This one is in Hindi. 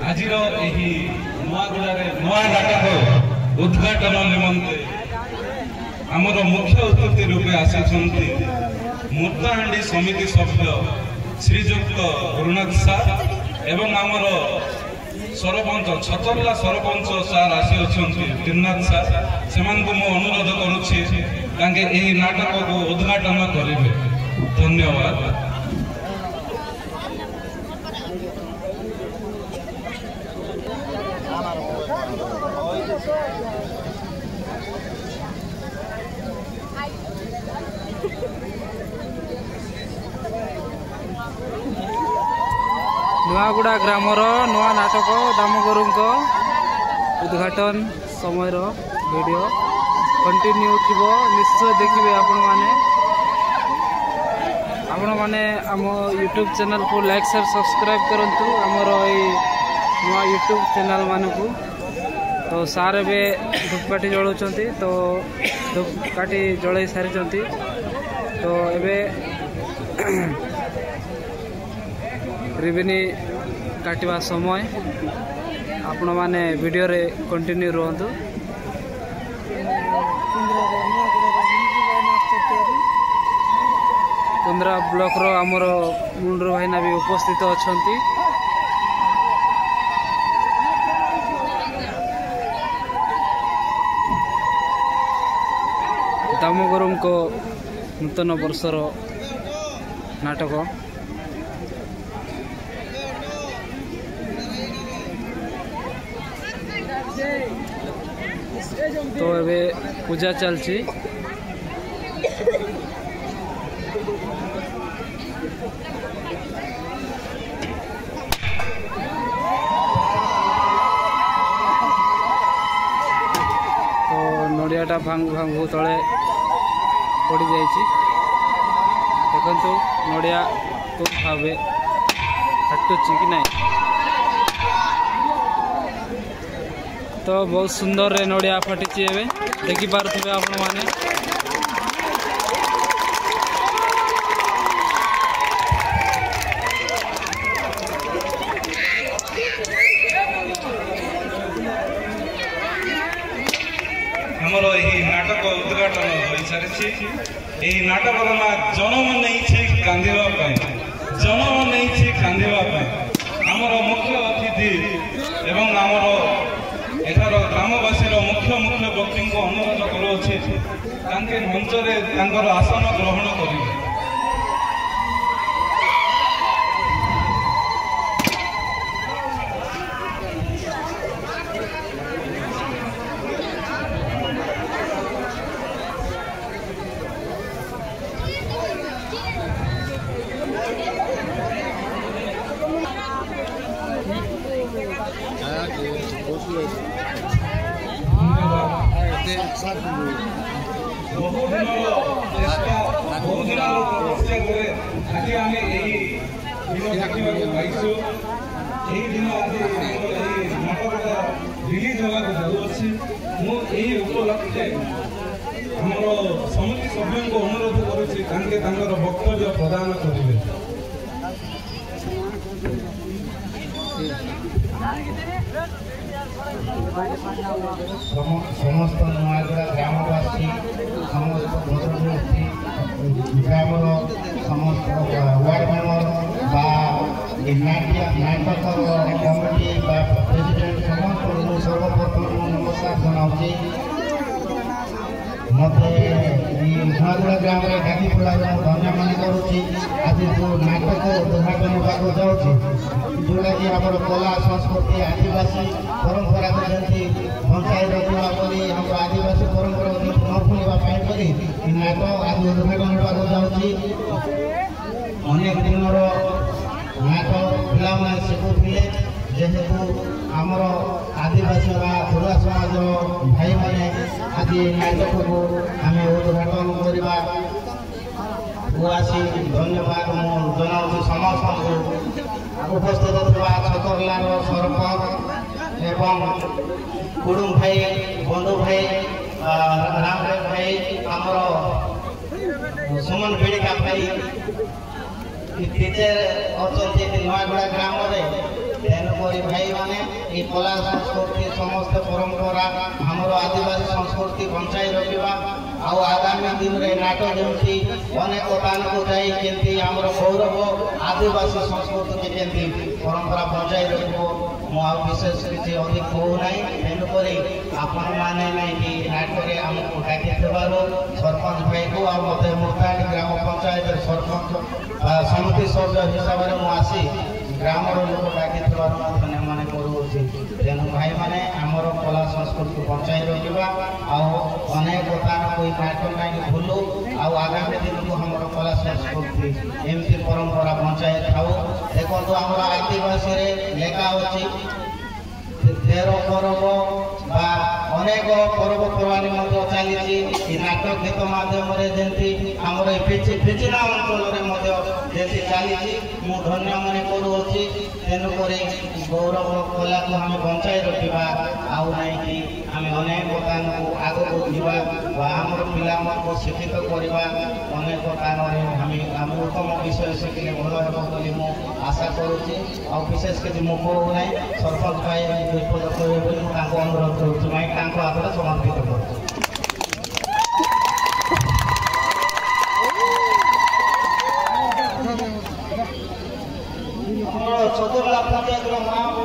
आज नुआगुड़े नुआ नाटक उद्घाटन निमंते आमर मुख्य अतिथि रूपे आसी मूर्ताहांडी समिति सभ्य श्रीजुक्त गुरुनाथ सार एवं आमर सरपंच छतरला सरपंच सार आसी अच्छा त्रिनाथ सार से अनुरोध करुच्छे नाटक को उद्घाटन करेंगे। धन्यवाद। नुआगुड़ा ग्रामर नुआ नाटक दामगुरु उद्घाटन समय वीडियो कंटिन्यू थी निश्चय देखिए आपण मैंने आम यूट्यूब चैनल को लाइक शेयर सब्सक्राइब करूँ आमर नुआ यूट्यूब चैनल मान को। तो सार ए धूपकाठी जलाउं तो धूपकाठी जल सारी तो एबे रिबिनी काटिबा समय आपण माने वीडियो रे कंटिन्यू रहंतु। कुंद्रा ब्लॉक रो आमर मुंड्रो भाईना भी उपस्थित अछंती। दामगुरु को नूतन वर्षर नाटक तो एबे पूजा चलची। तो नड़ियाटा भांग भांगू तले पड़ जाइए देखु नड़िया तो भावे हटुची कि नहीं। तो बहुत सुंदर रे नड़िया फटी एवं देखिपे आपण मैंने। हमर यही नाटक उद्घाटन हो सारी। यही नाटक ना जन्म नहीं कांदीवा जन्म नहीं कांदीवा आमर मुख्य अतिथि एवं आमर एठार ग्रामवासी मुख्य मुख्य व्यक्ति को अनुरोध करुच्छे मंच आसन ग्रहण करेंगे। रिलीज उपलक्षे समिति सभ्य को अनुरोध कर वक्तव्य प्रदान करेंगे। समस्त नुआगुड़ा ग्रामवासी समस्त भद्रव्यक्ति ग्राम समस्त वार्ड मेम्बर नाटक कमिटी प्रेसिडेंट समस्त सर्वप्रथम नमस्कार जनाऊँगी। मत नुआगुड़ा ग्राम में डाकी पड़ा धन्य मन करुच्ची। आज जो नाटक उद्घाटन होगा जाऊँगी जोटा कि आम कला संस्कृति आदिवासी परंपरा को जमी बंचाई रखा आम आदिवासी परंपरा न भूलवाई नाटक आज उद्घाटन होगा जाऊँगी। अनेक दिन नाटक पिला शिखुले जेहेतु आमर आदिवासी खुड़ा समाज भाई मैंने आज नाटक को आम उद्घाटन करवा आसी धन्यवाद जनाऊँ समस्त उपस्थित छतरलार सरपंच एवं कुडुम भाई बंधु भाई रामदेव भाई आमर सुमन बेड़िका भाई टीचर अच्छा नुआगुड़ा ग्राम में तेणुकरी भाई मैंने ये कला संस्कृति समस्त परंपरा आमर आदिवासी संस्कृति बंचाई रखा आउ आगामी दिन में नाट जमी अनेक स्थान को जाई आमर गौरव आदिवासी संस्कृति के केमती परंपरा बंचाई रखो विशेष किसी अधिक कहूना तेणुक आपण मैंने नाटक आमको डाकी सरपंच भाई को आ मत मुर्ताणी ग्राम पंचायत सरपंच समिति सभ्य हिसाब से मुझे ग्राम लोक डाकी धन्यवाद करुँच तेणु भाई मैंने आमर कला संस्कृति बचाई रखा अनेक स्थान को नाटक कहीं भूलू आगामी दिन को हमार कला संस्कृति एमती परंपरा बचाई था देखो आम आदिवासी लेखा अच्छी 13 पर्व अनेक पर्वपर्वाणी चली नाटक गीत मध्यम आमर पिचिना अंचल चली धन्य मन करुँच तेणुक गौरव कला को आम बंचाई रखा आउ नहीं आम अनेक स्थान को आग को जावा आमर पिला को शिक्षित करवा अनेक स्थान आम उत्तम विषय शिखिले भल हो आशा करुँची विशेष किसी मो कहूना सरपंच भाई विपद कहे अनुरोध करुँच हाथ समर्पित कर चतुर्ला पंचायत माँ